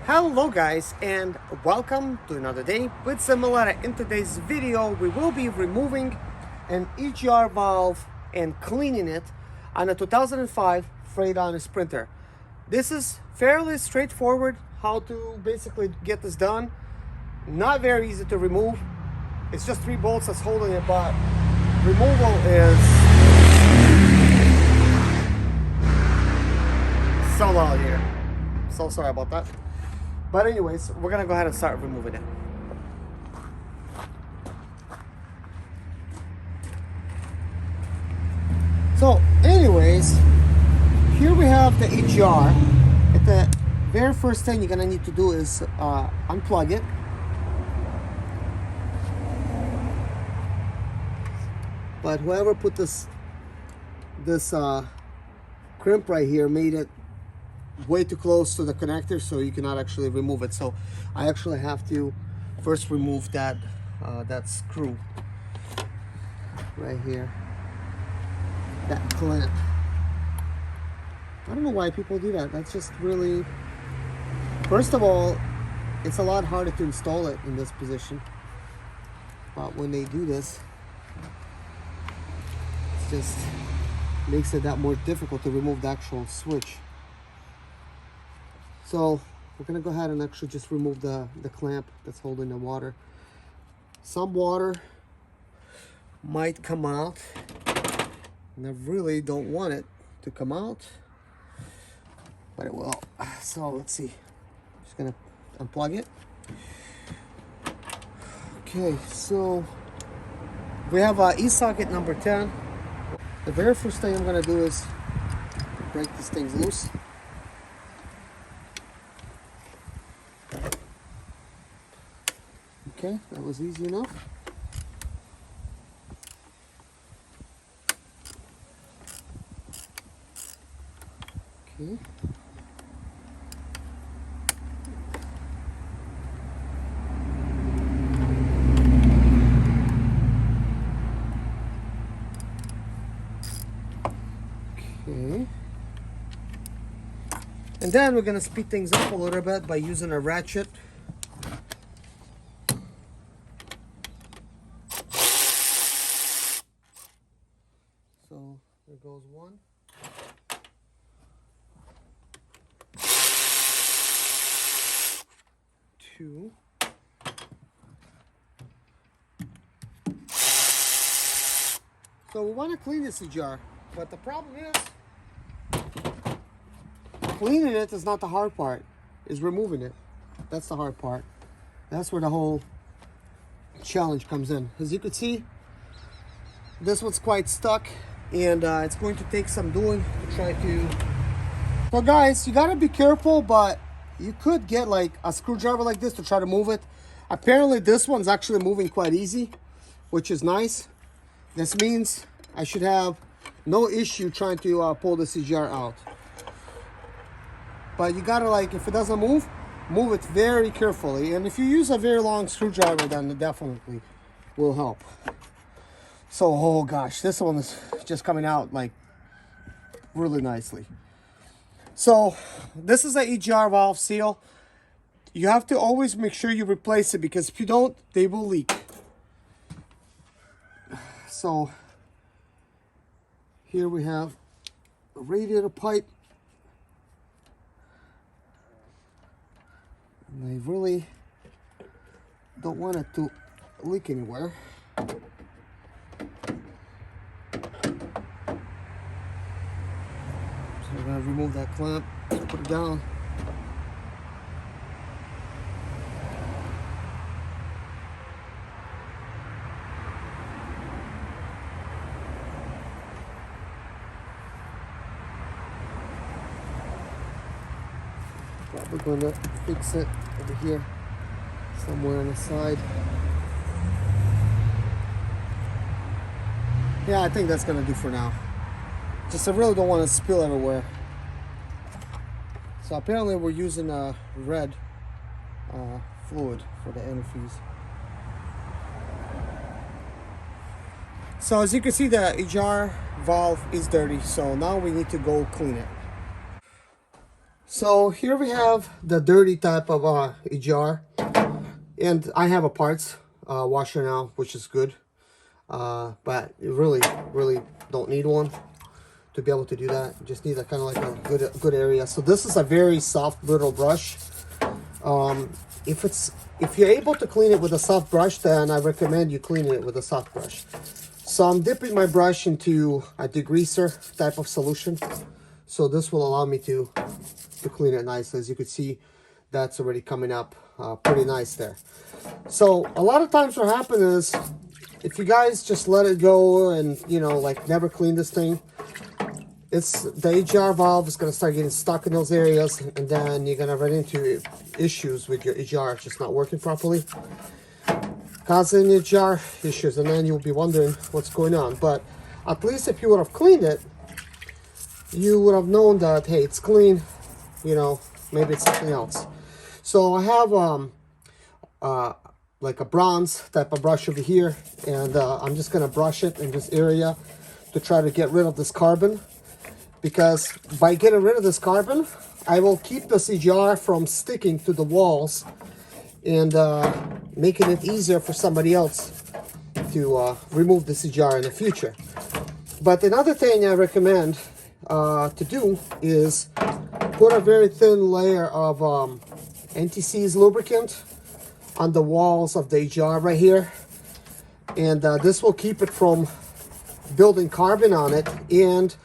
Hello guys, and welcome to another day with Similar. In today's video we will be removing an Egr valve and cleaning it on a 2005 Freightliner Sprinter. This is fairly straightforward how to basically get this done. Not very easy to remove. It's just 3 bolts that's holding it, but removal is so loud here. So sorry about that. But anyways, we're gonna go ahead and start removing it. So anyways, here we have the Egr. The very first thing you're gonna need to do is unplug it. But whoever put this crimp right here made it way too close to the connector, so you cannot actually remove it. So I actually have to first remove that screw right here, that clamp. I don't know why people do that. That's just really, first of all, it's a lot harder to install it in this position, but when they do this, it just makes it that more difficult to remove the actual switch. So we're gonna go ahead and actually just remove the clamp that's holding the water. Some water might come out, and I really don't want it to come out, but it will. So let's see. Just gonna unplug it. Okay, so we have e-socket number 10. The very first thing I'm gonna do is break these things loose. Okay, that was easy enough. Okay. Okay. And then we're going to speed things up a little bit by using a ratchet. So there goes one. Two. So we want to clean this jar, but the problem is cleaning it is not the hard part. Is removing it. That's the hard part. That's where the whole challenge comes in. As you can see, this one's quite stuck, and it's going to take some doing to try to. So guys, you gotta be careful, but you could get like a screwdriver like this to try to move it. Apparently this one's actually moving quite easy, which is nice. This means I should have no issue trying to pull the Egr out. But you gotta, like, if it doesn't move it very carefully. And if you use a very long screwdriver, then it definitely will help. So, oh gosh, this one is just coming out like really nicely. So this is an Egr Valve Seal. You have to always make sure you replace it, because if you don't, they will leak. So here we have a radiator pipe. And I really don't want it to leak anywhere. So I'm going to remove that clamp, put it down. Probably going to fix it over here, somewhere on the side. Yeah, I think that's going to do for now. Just I really don't want to spill everywhere. So apparently we're using a red fluid for the antifreeze. So as you can see, the Egr valve is dirty, so now we need to go clean it. So here we have the dirty type of Egr, and I have a parts washer now, which is good, but you really don't need one to be able to do that. You just need a kind of like a good area. So this is a very soft brittle brush. If you're able to clean it with a soft brush, then I recommend you clean it with a soft brush. So I'm dipping my brush into a degreaser type of solution. So this will allow me to clean it nice. As you can see, that's already coming up pretty nice there. So a lot of times what happens is, if you guys just let it go and, you know, like never clean this thing, the Egr valve is going to start getting stuck in those areas, and then you're going to run into issues with your Egr just not working properly, causing Egr issues, and then you'll be wondering what's going on. But at least if you would have cleaned it, you would have known that, hey, it's clean, you know, maybe it's something else. So I have like a bronze type of brush over here, and I'm just going to brush it in this area to try to get rid of this carbon. Because by getting rid of this carbon, I will keep this Egr from sticking to the walls and making it easier for somebody else to remove this Egr in the future. But another thing I recommend to do is put a very thin layer of anti-seize lubricant on the walls of the Egr right here. And this will keep it from building carbon on it, and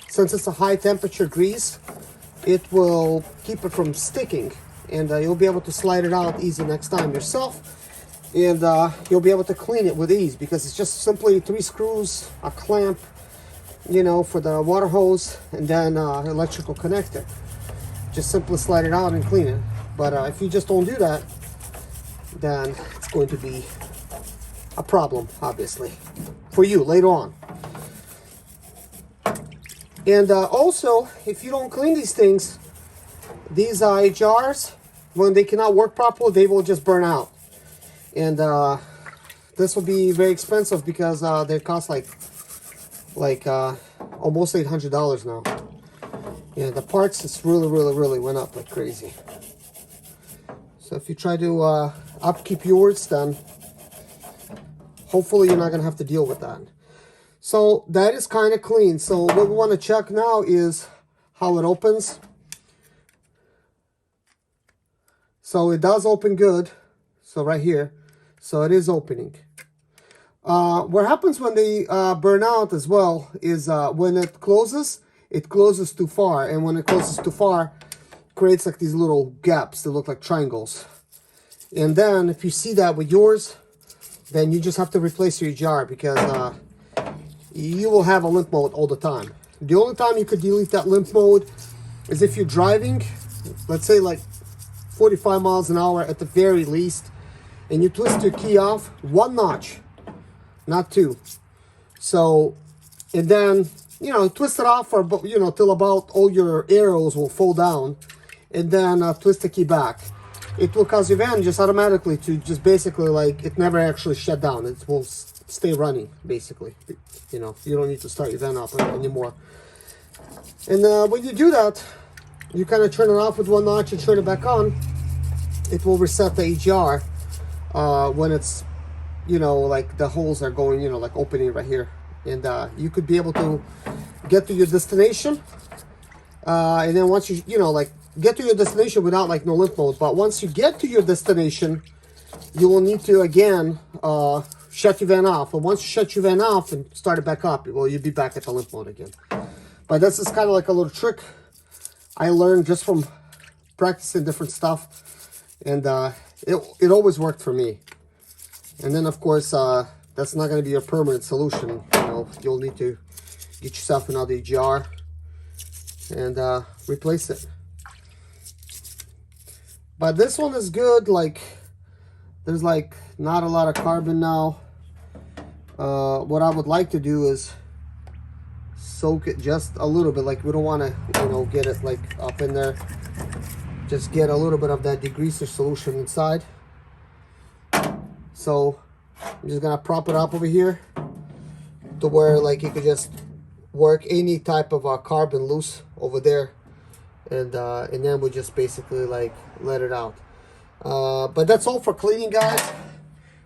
since it's a high temperature grease, it will keep it from sticking, and you'll be able to slide it out easy next time yourself, and you'll be able to clean it with ease, because it's just simply 3 screws, a clamp, you know, for the water hose, and then electrical connector. Just simply slide it out and clean it. But if you just don't do that, then it's going to be a problem, obviously, for you later on. And also, if you don't clean these things, these Egrs, when they cannot work properly, they will just burn out. And this will be very expensive, because they cost like almost $800 now. Yeah, the parts just really went up like crazy. So if you try to upkeep yours, then hopefully you're not gonna have to deal with that. So that is kind of clean. So what we want to check now is how it opens. So it does open good. So right here. So it is opening. What happens when they burn out as well is when it closes too far. And when it closes too far, it creates like these little gaps that look like triangles. And then if you see that with yours, then you just have to replace your jar, because you will have a limp mode all the time. The only time you could delete that limp mode is if you're driving, let's say like 45 miles an hour at the very least, and you twist your key off 1 notch, not 2. So, and then, you know, twist it off for, you know, till about all your arrows will fall down, and then twist the key back. It will cause your van just automatically to just basically like, it never actually shut down. It will stay running, basically. You know, you don't need to start your van up anymore. And when you do that, you kind of turn it off with 1 notch and turn it back on. It will reset the Egr when it's, you know, like the holes are going, you know, like opening right here. And you could be able to get to your destination. And then once you know, like get to your destination without like no limp mode. But once you get to your destination, you will need to again shut your van off. But once you shut your van off and start it back up, well, you'll be back at the limp mode again. But this is kind of like a little trick I learned just from practicing different stuff, and it always worked for me. And then of course that's not going to be a permanent solution. You know, you'll need to get yourself another Egr and replace it. But this one is good. Like, there's like not a lot of carbon now. What I would like to do is soak it just a little bit. Like, we don't want to, you know, get it like up in there. Just get a little bit of that degreaser solution inside. So I'm just gonna prop it up over here to where like you could just work any type of carbon loose over there, and then we just basically like let it out. But that's all for cleaning, guys.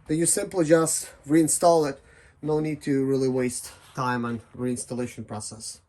Then you simply just reinstall it. No need to really waste time on reinstallation process.